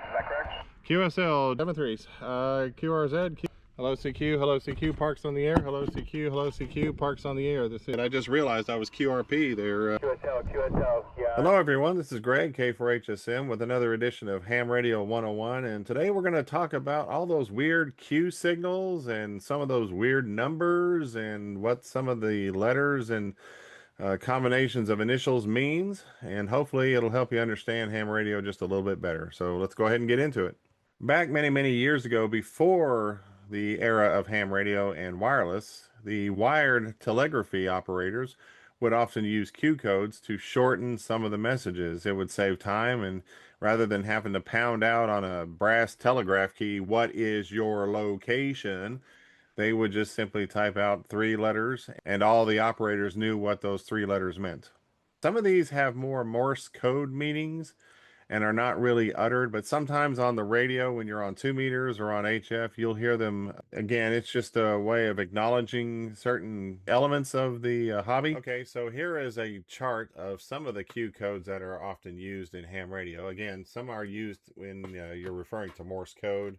Is that correct? QSL 73s. QRZ. Hello CQ, hello CQ, parks on the air. Hello CQ, hello CQ, parks on the air. And I just realized I was QRP there. QSL, yeah. Hello everyone, this is Greg, K4HSM, with another edition of Ham Radio 101, and today we're going to talk about all those weird Q signals and some of those weird numbers and what some of the letters and combinations of initials means, and hopefully it'll help you understand ham radio just a little bit better. So let's go ahead and get into it. Back many years ago, before the era of ham radio and wireless, the wired telegraphy operators would often use Q codes to shorten some of the messages. It would save time, and rather than having to pound out on a brass telegraph key, "What is your location?" they would just simply type out 3 letters, and all the operators knew what those 3 letters meant. Some of these have more Morse code meanings and are not really uttered, but sometimes on the radio, when you're on 2 meters or on HF, you'll hear them. Again, it's just a way of acknowledging certain elements of the hobby. Okay, so here is a chart of some of the Q codes that are often used in ham radio. Again, some are used when you're referring to Morse code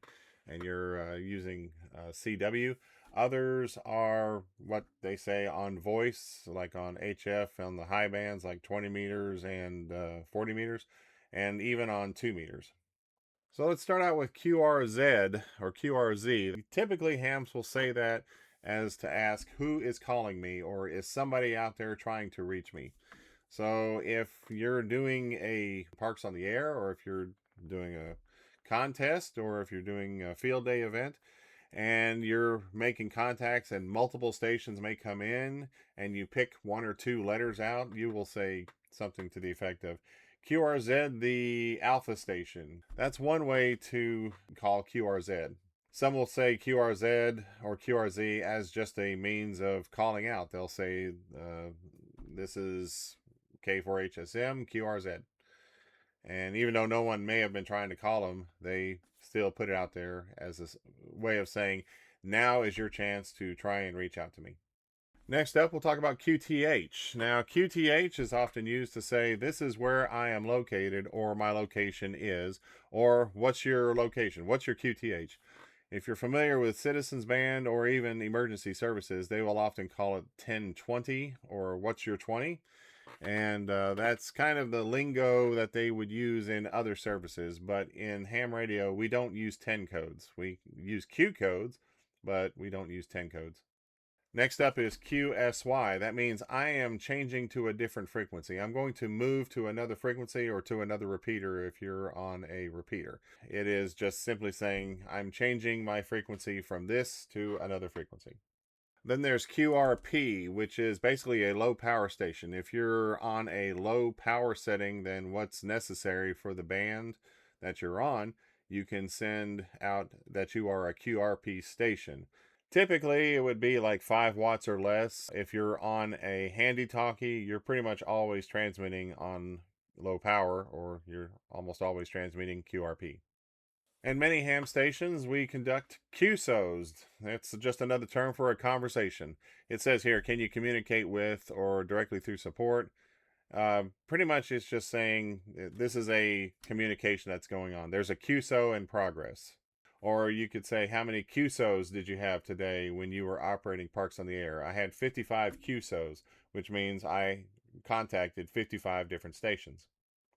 and you're using CW. Others are what they say on voice, like on HF, on the high bands, like 20 meters and 40 meters, and even on 2 meters. So let's start out with QRZ or QRZ. Typically, hams will say that as to ask who is calling me, or is somebody out there trying to reach me. So if you're doing a Parks on the Air, or if you're doing a contest, or if you're doing a field day event, and you're making contacts and multiple stations may come in and you pick 1 or 2 letters out, you will say something to the effect of QRZ, the alpha station. That's one way to call QRZ. Some will say QRZ or QRZ as just a means of calling out. They'll say, this is K4HSM, QRZ. And even though no one may have been trying to call them, they still put it out there as a way of saying, now is your chance to try and reach out to me. Next up, we'll talk about QTH. Now, QTH is often used to say, this is where I am located, or my location is, or what's your location? What's your QTH? If you're familiar with Citizens Band or even emergency services, they will often call it 1020, or what's your 20? And that's kind of the lingo that they would use in other services. But in ham radio, we don't use 10 codes. We use Q codes, but we don't use 10 codes. Next up is QSY. That means I am changing to a different frequency. I'm going to move to another frequency or to another repeater if you're on a repeater. It is just simply saying I'm changing my frequency from this to another frequency. Then there's QRP, which is basically a low power station. If you're on a low power setting than what's necessary for the band that you're on, you can send out that you are a QRP station. Typically, it would be like 5 watts or less. If you're on a handy talkie, you're pretty much always transmitting on low power, or you're almost always transmitting QRP. In many ham stations, we conduct QSOs. That's just another term for a conversation. It says here, can you communicate with or directly through support? Pretty much it's just saying this is a communication that's going on. There's a QSO in progress. Or you could say, how many QSOs did you have today when you were operating Parks on the Air? I had 55 QSOs, which means I contacted 55 different stations.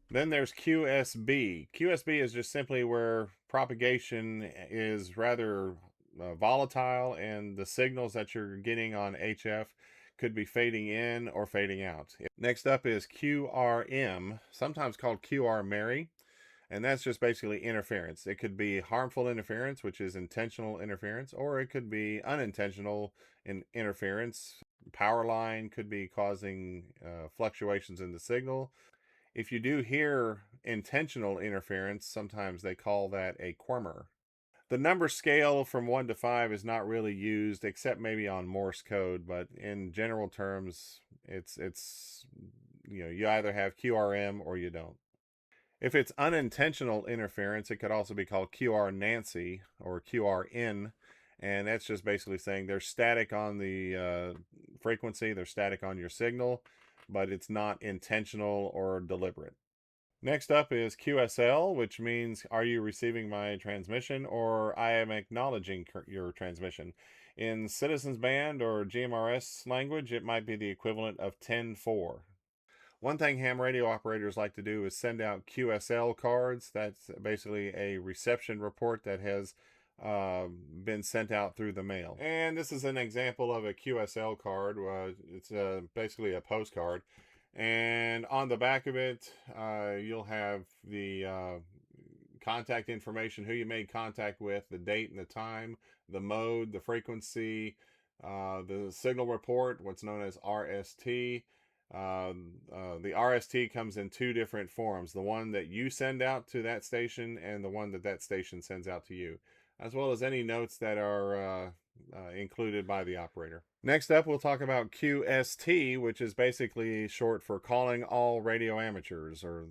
Then there's QSB. QSB is just simply where propagation is rather volatile, and the signals that you're getting on HF could be fading in or fading out. Next up is QRM, sometimes called QR Mary, and that's just basically interference. It could be harmful interference, which is intentional interference, or it could be unintentional interference. Power line could be causing fluctuations in the signal. If you do hear intentional interference, sometimes they call that a quirmer. The number scale from 1 to 5 is not really used except maybe on Morse code, but in general terms, it's you either have QRM or you don't. If it's unintentional interference, it could also be called QR Nancy or QRN, and that's just basically saying they're static on the frequency, they're static on your signal, but it's not intentional or deliberate. Next up is QSL, which means are you receiving my transmission, or I am acknowledging your transmission. In Citizens Band or GMRS language, it might be the equivalent of 10-4. One thing ham radio operators like to do is send out QSL cards. That's basically a reception report that has been sent out through the mail. And this is an example of a QSL card. It's basically a postcard. And on the back of it, you'll have the contact information, who you made contact with, the date and the time, the mode, the frequency, the signal report, what's known as RST. The RST comes in two different forms, the one that you send out to that station and the one that that station sends out to you, as well as any notes that are included by the operator. Next up, we'll talk about QST, which is basically short for calling all radio amateurs, or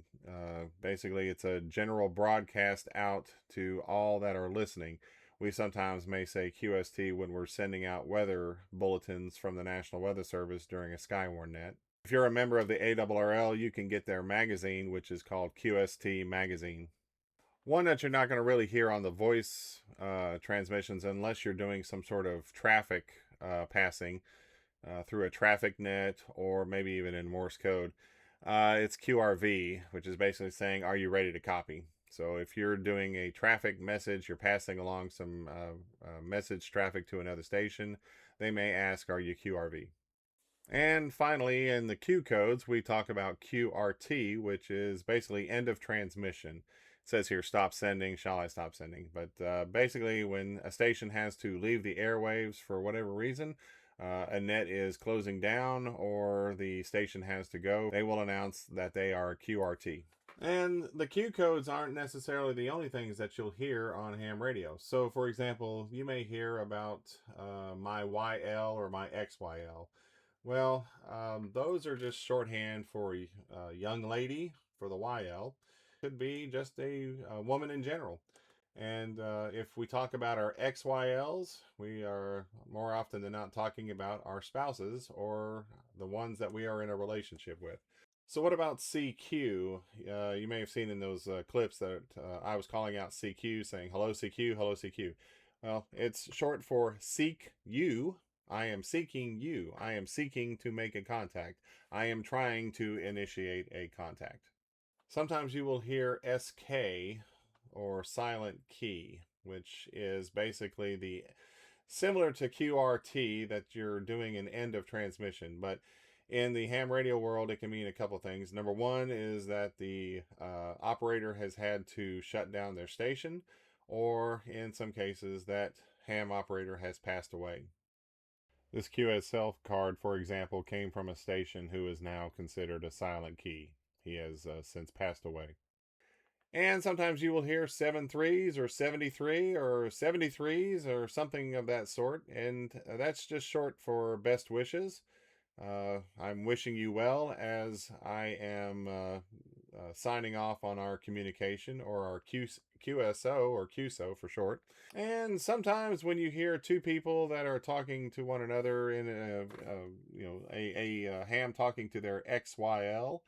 basically it's a general broadcast out to all that are listening. We sometimes may say QST when we're sending out weather bulletins from the National Weather Service during a Skywarn net. If you're a member of the ARRL, you can get their magazine, which is called QST Magazine. One that you're not going to really hear on the voice transmissions unless you're doing some sort of traffic passing through a traffic net or maybe even in Morse code. It's QRV, which is basically saying, are you ready to copy? So if you're doing a traffic message, you're passing along some message traffic to another station, they may ask, are you QRV? And finally, in the Q codes, we talk about QRT, which is basically end of transmission. It says here, stop sending, shall I stop sending? But basically, when a station has to leave the airwaves for whatever reason, a net is closing down or the station has to go, they will announce that they are QRT. And the Q codes aren't necessarily the only things that you'll hear on ham radio. So, for example, you may hear about my YL or my XYL. Well, those are just shorthand for a young lady for the YL. Could be just a woman in general. And if we talk about our XYLs, we are more often than not talking about our spouses or the ones that we are in a relationship with. So, what about CQ? You may have seen in those clips that I was calling out CQ, saying, hello, CQ, hello, CQ. Well, it's short for seek you. I am seeking you. I am seeking to make a contact. I am trying to initiate a contact. Sometimes you will hear SK or silent key, which is basically the similar to QRT that you're doing an end of transmission, but in the ham radio world, it can mean a couple things. Number one is that the operator has had to shut down their station, or in some cases, that ham operator has passed away. This QSL card, for example, came from a station who is now considered a silent key. He has since passed away. And sometimes you will hear 7-3s or 73 or 73s or something of that sort. And that's just short for best wishes. I'm wishing you well as I am signing off on our communication, or our QSO or QSO for short. And sometimes when you hear two people that are talking to one another in a ham talking to their XYL,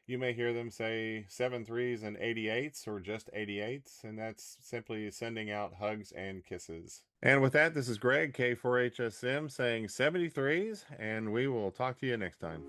you may hear them say 7-3s and 88s or just 88s, and that's simply sending out hugs and kisses. And with that, this is Greg, K4HSM, saying 73s, and we will talk to you next time.